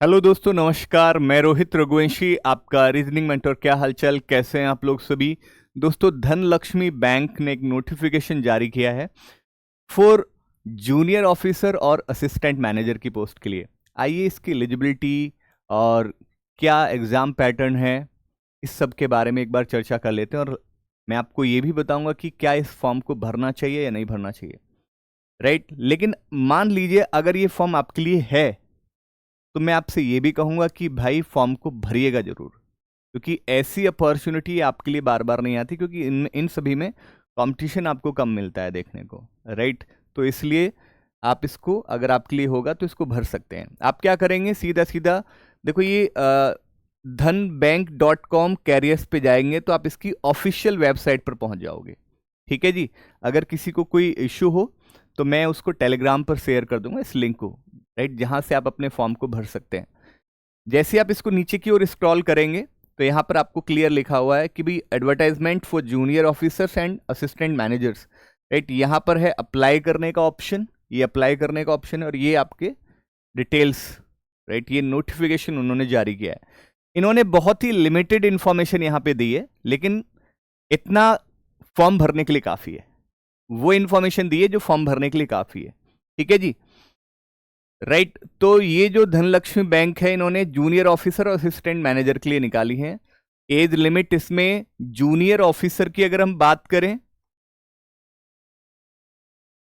Hello दोस्तों, नमस्कार। मैं रोहित रघुवंशी, आपका रीजनिंग मेंटर। क्या हालचाल, कैसे हैं आप लोग सभी। दोस्तों, धन लक्ष्मी बैंक ने एक नोटिफिकेशन जारी किया है फॉर जूनियर ऑफिसर और असिस्टेंट मैनेजर की पोस्ट के लिए। आइए इसकी एलिजिबिलिटी और क्या एग्ज़ाम पैटर्न है, इस सब के बारे में एक बार चर्चा कर लेते हैं। और मैं आपको ये भी बताऊंगा कि क्या इस फॉर्म को भरना चाहिए या नहीं भरना चाहिए, राइट। लेकिन मान लीजिए अगर ये फॉर्म आपके लिए है तो मैं आपसे ये भी कहूंगा कि भाई फॉर्म को भरिएगा जरूर, क्योंकि ऐसी अपॉर्चुनिटी आपके लिए बार बार नहीं आती, क्योंकि इन सभी में कंपटीशन आपको कम मिलता है देखने को, राइट। तो इसलिए आप इसको, अगर आपके लिए होगा तो इसको भर सकते हैं। आप क्या करेंगे, सीधा सीधा देखो, ये धन बैंक .com कैरियर्स पे जाएंगे तो आप इसकी ऑफिशियल वेबसाइट पर पहुंच जाओगे। ठीक है जी। अगर किसी को कोई इश्यू हो तो मैं उसको टेलीग्राम पर शेयर कर दूंगा इस लिंक को, राइट, जहां से आप अपने फॉर्म को भर सकते हैं। जैसे ही आप इसको नीचे की ओर स्क्रॉल करेंगे तो यहाँ पर आपको क्लियर लिखा हुआ है कि भी advertisement for junior officers and assistant managers, right. यहाँ पर है अप्लाई करने का ऑप्शन, ये अप्लाई करने का ऑप्शन है, और ये आपके डिटेल्स, राइट। ये नोटिफिकेशन उन्होंने जारी किया है। इन्होंने बहुत ही लिमिटेड इंफॉर्मेशन यहाँ पे दी है, लेकिन इतना फॉर्म भरने के लिए काफी है। वो इंफॉर्मेशन दी है जो फॉर्म भरने के लिए काफी है। ठीक है जी, राइट। तो ये जो धनलक्ष्मी बैंक है, इन्होंने जूनियर ऑफिसर और असिस्टेंट मैनेजर के लिए निकाली है। एज लिमिट इसमें जूनियर ऑफिसर की अगर हम बात करें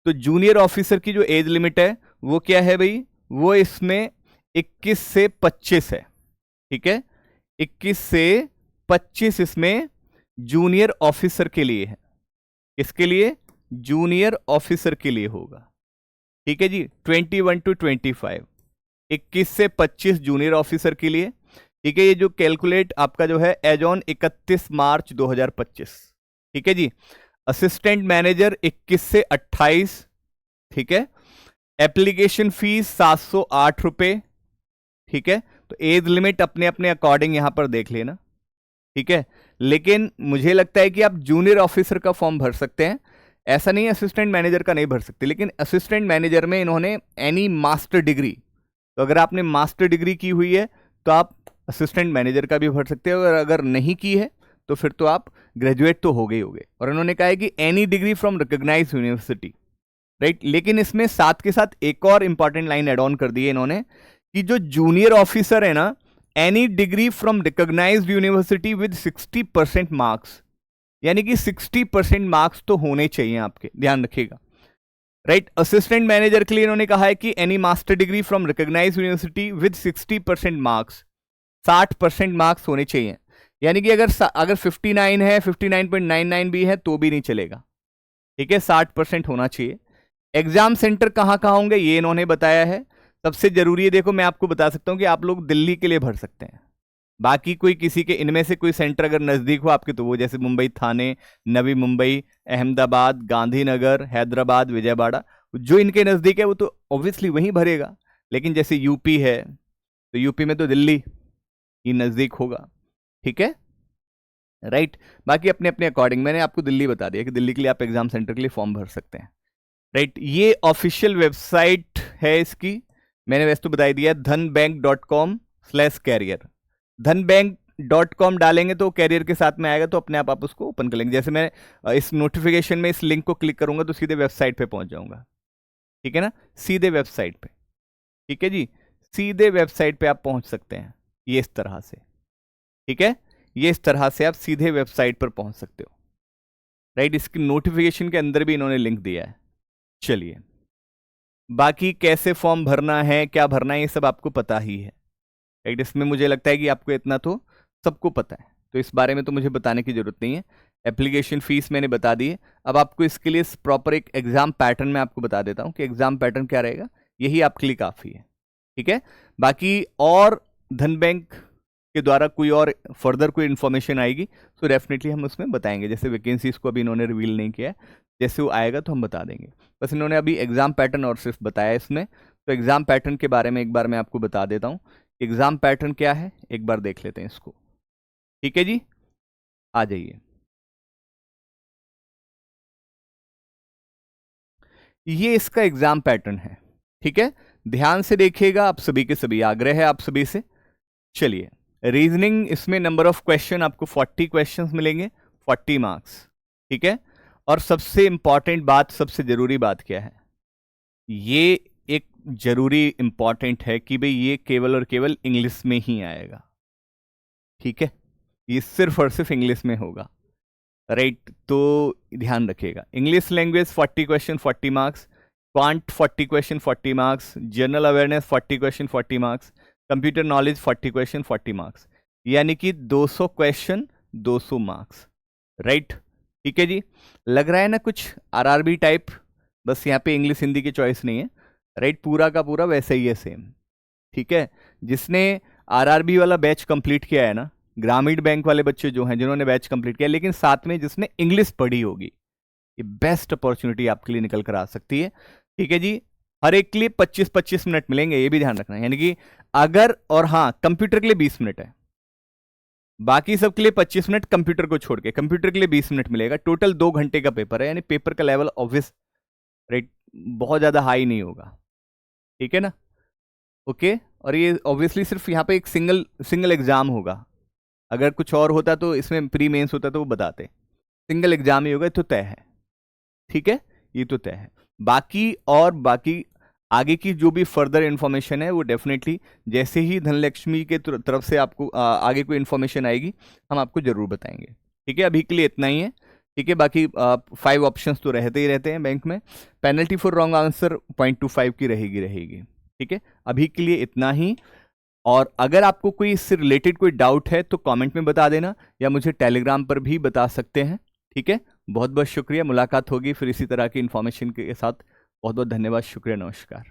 तो जूनियर ऑफिसर की जो एज लिमिट है वो क्या है भाई, वो इसमें 21 से 25 है। ठीक है, 21 से 25 इसमें जूनियर ऑफिसर के लिए है। किसके लिए? जूनियर ऑफिसर के लिए होगा। ठीक है जी, 21 टू 25, 21 से 25 जूनियर ऑफिसर के लिए। ठीक है, ये जो कैलकुलेट आपका जो है एज ऑन 31 मार्च 2025। ठीक है जी। असिस्टेंट मैनेजर 21 से 28। ठीक है, एप्लीकेशन फीस 708 रुपए। ठीक है, तो एज लिमिट अपने अपने अकॉर्डिंग यहां पर देख लेना। ठीक है, लेकिन मुझे लगता है कि आप जूनियर ऑफिसर का फॉर्म भर सकते हैं। ऐसा नहीं है असिस्टेंट मैनेजर का नहीं भर सकते, लेकिन असिस्टेंट मैनेजर में इन्होंने एनी मास्टर डिग्री, तो अगर आपने मास्टर डिग्री की हुई है तो आप असिस्टेंट मैनेजर का भी भर सकते हो, और अगर नहीं की है तो फिर तो आप ग्रेजुएट तो हो गए होगे। और इन्होंने कहा है कि any degree from recognised university, right. लेकिन इसमें साथ के साथ एक और इंपॉर्टेंट लाइन एड ऑन कर दी है इन्होंने, कि जो जूनियर ऑफिसर है ना, any degree from recognised university with 60% marks, यानी कि 60% मार्क्स तो होने चाहिए आपके, ध्यान रखिएगा, राइट। असिस्टेंट मैनेजर के लिए इन्होंने कहा है कि any master degree from recognised university with 60% marks, 60% marks होने चाहिए। यानी कि अगर 59 है, 59.99 भी है तो भी नहीं चलेगा। ठीक है, 60% होना चाहिए। एग्जाम सेंटर कहां कहां होंगे ये इन्होंने बताया है। सबसे जरूरी है, देखो मैं आपको बता सकता हूं कि आप लोग दिल्ली के लिए भर सकते हैं। बाकी कोई किसी के इनमें से कोई सेंटर अगर नजदीक हो आपके, तो वो जैसे मुंबई थाने, नवी मुंबई, अहमदाबाद, गांधीनगर, हैदराबाद, विजयवाड़ा, जो इनके नजदीक है वो तो ऑब्वियसली वहीं भरेगा। लेकिन जैसे यूपी है तो यूपी में तो दिल्ली ही नजदीक होगा। ठीक है, राइट। बाकी अपने अपने अकॉर्डिंग, मैंने आपको दिल्ली बता दिया कि दिल्ली के लिए आप एग्जाम सेंटर के लिए फॉर्म भर सकते हैं, राइट। ये ऑफिशियल वेबसाइट है इसकी, मैंने वैसे तो बता ही दिया, dhanbank.com/career। dhanbank.com डालेंगे तो कैरियर के साथ में आएगा, तो अपने आप उसको ओपन कर लेंगे। जैसे मैं इस नोटिफिकेशन में इस लिंक को क्लिक करूंगा तो सीधे वेबसाइट पे पहुंच जाऊंगा। ठीक है ना, सीधे वेबसाइट पे। ठीक है जी, सीधे वेबसाइट पे आप पहुंच सकते हैं, ये इस तरह से। ठीक है, ये इस तरह से आप सीधे वेबसाइट पर पहुंच सकते हो, राइट। इसकी नोटिफिकेशन के अंदर भी इन्होंने लिंक दिया है। चलिए, बाकी कैसे फॉर्म भरना है, क्या भरना है, ये सब आपको पता ही है, राइट। इसमें मुझे लगता है कि आपको इतना तो सबको पता है, तो इस बारे में तो मुझे बताने की जरूरत नहीं है। एप्लीकेशन फीस मैंने बता दी है। अब आपको इसके लिए प्रॉपर एक एग्जाम पैटर्न मैं आपको बता देता हूं कि एग्जाम पैटर्न क्या रहेगा, यही आपके लिए काफी है। ठीक है, बाकी और धन बैंक के द्वारा कोई और फर्दर कोई इन्फॉर्मेशन आएगी तो डेफिनेटली हम उसमें बताएंगे। जैसे वैकेंसीज को अभी इन्होंने रिवील नहीं किया है, जैसे वो आएगा तो हम बता देंगे। बस इन्होंने अभी एग्जाम पैटर्न और सिर्फ बताया इसमें, तो एग्जाम पैटर्न के बारे में एक बार मैं आपको बता देता हूँ। एग्जाम पैटर्न क्या है एक बार देख लेते हैं इसको। ठीक है जी, आ जाइए। ये इसका एग्जाम पैटर्न है। ठीक है, ध्यान से देखिएगा, आप सभी के सभी आग्रह है आप सभी से। चलिए, रीजनिंग, इसमें नंबर ऑफ क्वेश्चन आपको 40 क्वेश्चंस मिलेंगे, 40 मार्क्स, ठीक है। और सबसे इंपॉर्टेंट बात, सबसे जरूरी बात क्या है, ये एक जरूरी इंपॉर्टेंट है कि भाई ये केवल और केवल इंग्लिश में ही आएगा, ठीक है। ये सिर्फ और सिर्फ इंग्लिश में होगा, राइट। तो ध्यान रखिएगा, English language 40 question 40 marks, quant 40 question 40 marks, general awareness 40 question 40 marks, computer knowledge 40 question 40 marks, यानी कि 200 क्वेश्चन 200 मार्क्स, राइट। ठीक है जी, लग रहा है ना कुछ आरआरबी टाइप, बस यहाँ पे इंग्लिश हिंदी की चॉइस नहीं है, राइट। पूरा का पूरा वैसे ही है, सेम, ठीक है। जिसने आरआरबी वाला बैच कंप्लीट किया है ना, ग्रामीण बैंक वाले बच्चे जो हैं जिन्होंने बैच कंप्लीट किया, लेकिन साथ में जिसने इंग्लिश पढ़ी होगी, ये बेस्ट अपॉर्चुनिटी आपके लिए निकल कर आ सकती है, ठीक है जी। हर एक के लिए 25-25 मिनट मिलेंगे, ये भी ध्यान रखना है, यानी कि अगर, और हाँ, कंप्यूटर के लिए 20 मिनट है, बाकी सब के लिए 25 मिनट, कंप्यूटर को छोड़ के कंप्यूटर के लिए 20 मिनट मिलेगा। टोटल 2 घंटे का पेपर है, यानी पेपर का लेवल ऑब्वियस, राइट, बहुत ज्यादा हाई नहीं होगा, ठीक है ना, ओके। और ये ऑब्वियसली सिर्फ यहाँ पे एक सिंगल एग्जाम होगा, अगर कुछ और होता तो इसमें प्री मेंस होता तो वो बताते, सिंगल एग्जाम ही होगा, तो तय है, ठीक है, ये तो तय है। बाकी आगे की जो भी फर्दर इंफॉर्मेशन है वो डेफिनेटली जैसे ही धनलक्ष्मी के तरफ से आपको आगे कोई इंफॉर्मेशन आएगी हम आपको जरूर बताएंगे, ठीक है। अभी के लिए इतना ही है, ठीक है। बाकी 5 ऑप्शंस तो रहते ही रहते हैं बैंक में, पेनल्टी फॉर रॉन्ग आंसर 0.25 की रहेगी, ठीक है। अभी के लिए इतना ही, और अगर आपको कोई इससे रिलेटेड कोई डाउट है तो कमेंट में बता देना, या मुझे टेलीग्राम पर भी बता सकते हैं, ठीक है। बहुत बहुत शुक्रिया, मुलाकात होगी फिर इसी तरह की इन्फॉर्मेशन के साथ। बहुत बहुत धन्यवाद, शुक्रिया, नमस्कार।